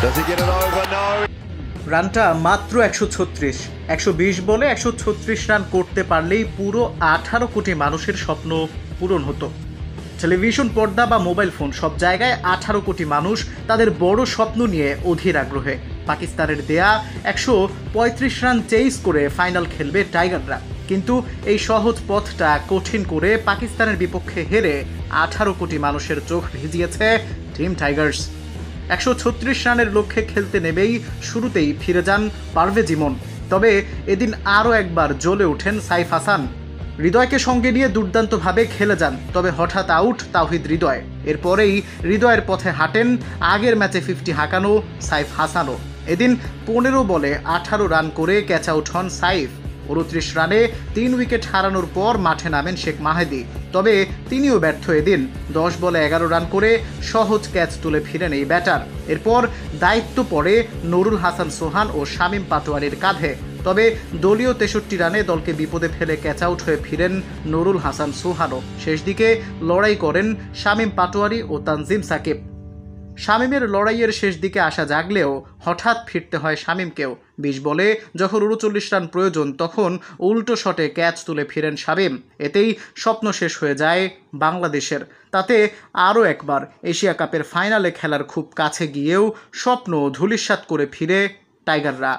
Does he get it over? No. রানটা মাত্র 136। 120 বলে 136 run করতে পারলেই পুরো 18 কোটি মানুষের স্বপ্ন পূরণ হতো। টেলিভিশন পর্দা বা মোবাইল ফোন সব জায়গায় 18 কোটি মানুষ তাদের বড় স্বপ্ন নিয়ে অধীর আগ্রহে পাকিস্তানের দেয়া 135 রান চেইস করে ফাইনাল খেলবে টাইগাররা। কিন্তু এই সহজ পথটা কঠিন করে পাকিস্তানের বিপক্ষে হেরে 18 কোটি মানুষের চোখ ভিজিয়েছে টিম টাইগার্স। 136 রানের লক্ষ্যে খেলতে নেমেই শুরুতেই ফিরে যান পারভেজ ইমন। তবে এদিন আরও একবার জ্বলে ওঠেন সাইফ হাসান। হৃদয়কে সঙ্গে নিয়ে দুর্দান্তভাবে খেলে যান, তবে হঠাৎ আউট তাওহিদ হৃদয়। এরপরেই হৃদয়ের পথে হাঁটেন আগের ম্যাচে 50 হাঁকানো সাইফ হাসানও। এদিন 15 বলে 18 রান করে ক্যাচ আউট হন সাইফ। 29 রানে 3 উইকেট হারানোর পর মাঠে নামেন শেখ মাহেদী, তবে তিনিও ব্যর্থ। এদিন 10 বলে 11 রান করে সহজ ক্যাচ তুলে ফিরেন এই ব্যাটার। এরপর দায়িত্ব পড়ে নুরুল হাসান সোহান ও শামীম পাটোয়ারির কাঁধে, তবে দলীয় 63 রানে দলকে বিপদে ফেলে ক্যাচ আউট হয়ে ফিরেন নুরুল হাসান সোহানও। শেষ দিকে লড়াই করেন শামীম পাটোয়ারি ও তানজিম সাকিব। শামীমের লড়াইয়ের শেষ দিকে আসা জাগলেও হঠাৎ ফিরতে হয় শামীমকেও। 20 বলে যখন 39 রান প্রয়োজন তখন উল্টো শটে ক্যাচ তুলে ফিরেন শামীম। এতেই স্বপ্ন শেষ হয়ে যায় বাংলাদেশের। তাতে আরও একবার এশিয়া কাপের ফাইনালে খেলার খুব কাছে গিয়েও স্বপ্ন ধূলিসাৎ করে ফিরে টাইগাররা।